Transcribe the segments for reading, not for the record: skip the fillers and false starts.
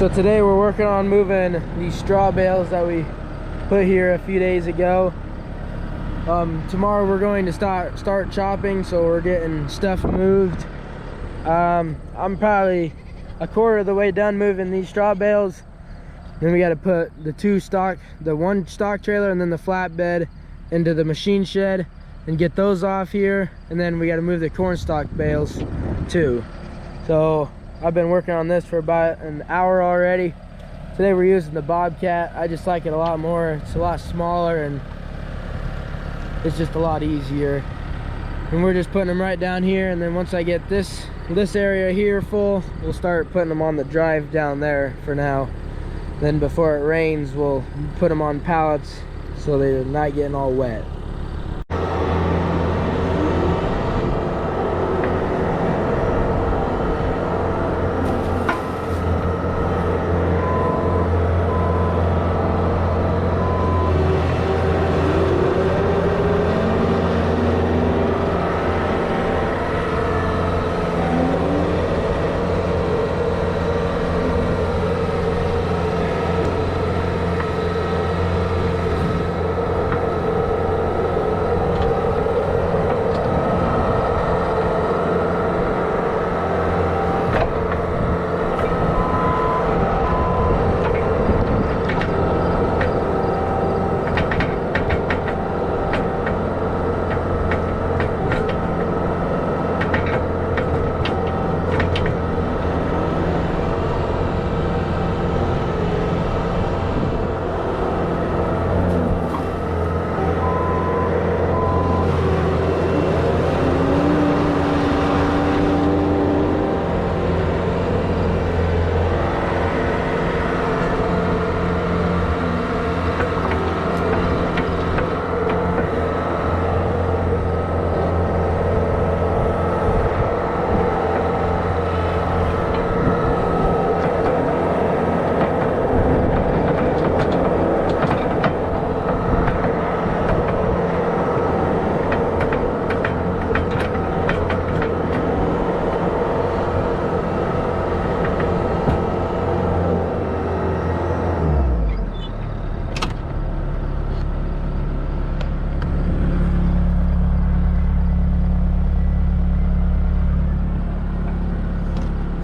So today we're working on moving these straw bales that we put here a few days ago. Tomorrow we're going to start chopping, so we're getting stuff moved. I'm probably a quarter of the way done moving these straw bales. Then we got to put the one stock trailer and then the flatbed into the machine shed and get those off here. And then we got to move the corn stalk bales too. So I've been working on this for about an hour already. Today we're using the Bobcat. I just like it a lot more. It's a lot smaller and it's just a lot easier. And we're just putting them right down here, and then once I get this area here full, we'll start putting them on the drive down there for now. Then before it rains, we'll put them on pallets so they're not getting all wet.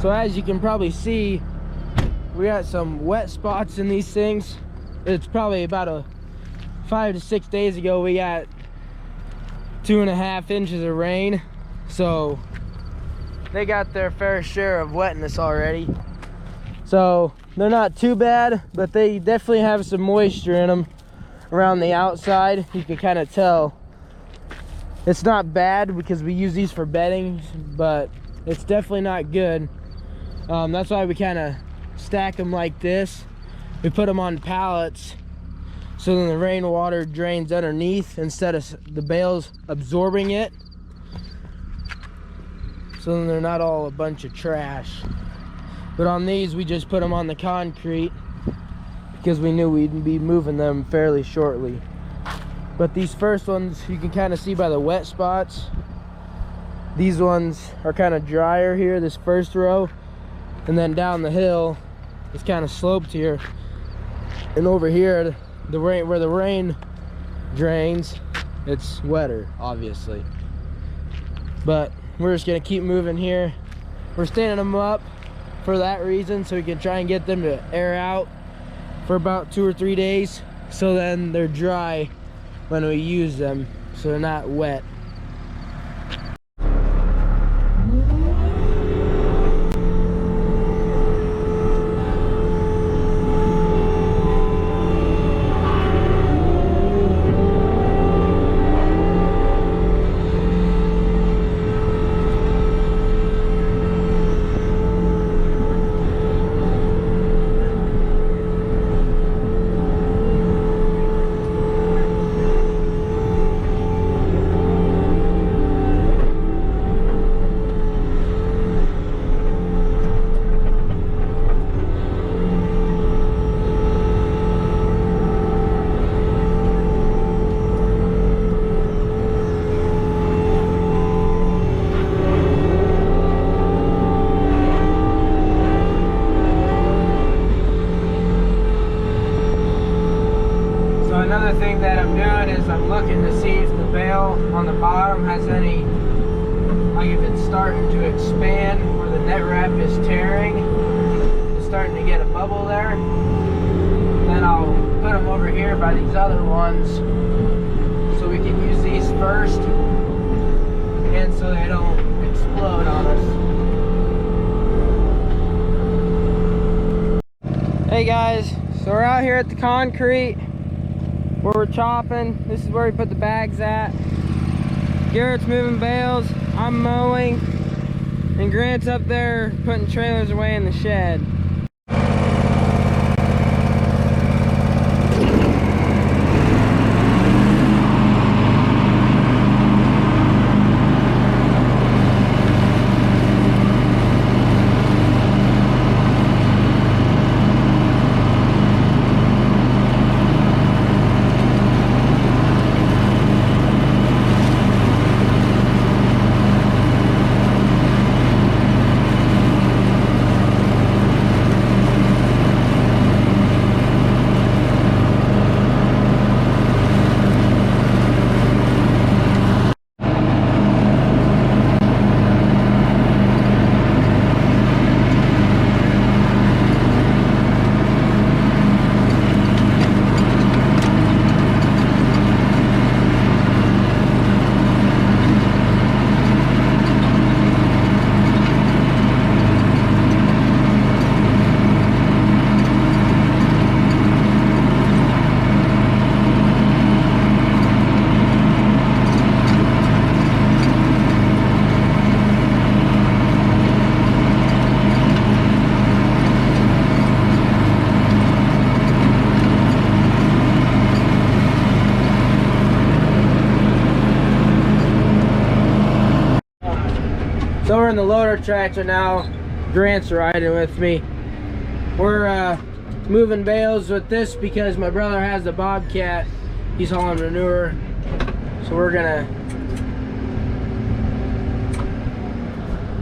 So as you can probably see, we got some wet spots in these things. It's probably about 5 to 6 days ago we got 2.5 inches of rain. So they got their fair share of wetness already. So they're not too bad, but they definitely have some moisture in them around the outside. You can kind of tell. It's not bad because we use these for bedding, but it's definitely not good. That's why we kind of stack them like this. We put them on pallets so then the rainwater drains underneath instead of the bales absorbing it. So then they're not all a bunch of trash. But on these, we just put them on the concrete because we knew we'd be moving them fairly shortly. But these first ones, you can kind of see by the wet spots. These ones are kind of drier here, this first row. And then down the hill, it's kind of sloped here. And over here, where the rain drains, it's wetter, obviously. But we're just gonna keep moving here. We're standing them up for that reason, so we can try and get them to air out for about 2 or 3 days. So then they're dry when we use them, so they're not wet. other thing that I'm doing is I'm looking to see if the bale on the bottom has any, like if it's starting to expand where the net wrap is tearing, it's starting to get a bubble there. Then I'll put them over here by these other ones so we can use these first and so they don't explode on us. Hey guys, so we're out here at the concrete where we're chopping. This is where we put the bags at. Garrett's moving bales, I'm mowing, and Grant's up there putting trailers away in the shed. So we're in the loader tractor now. Grant's riding with me. We're moving bales with this because my brother has the Bobcat. He's hauling manure. So we're gonna...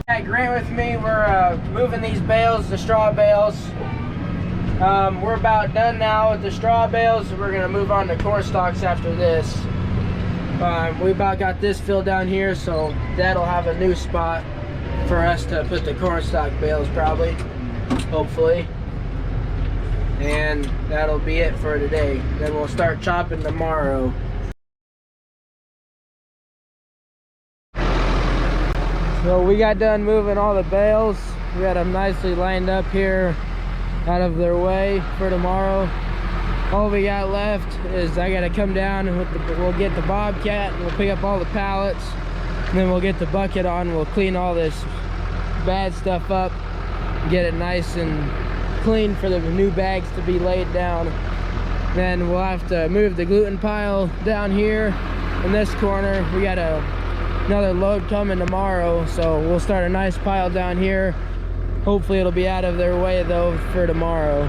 Got Grant with me. We're moving these bales, the straw bales. We're about done now with the straw bales. We're gonna move on to corn stalks after this. We about got this filled down here, so that'll have a new spot for us to put the corn stalk bales probably, hopefully. And that'll be it for today. Then we'll start chopping tomorrow. So we got done moving all the bales. We got them nicely lined up here out of their way for tomorrow. All we got left is I gotta come down and we'll get the Bobcat and we'll pick up all the pallets, and then we'll get the bucket on. We'll clean all this bad stuff up, get it nice and clean for the new bags to be laid down. Then we'll have to move the gluten pile down here in this corner. We got another load coming tomorrow, so we'll start a nice pile down here. Hopefully it'll be out of their way though for tomorrow.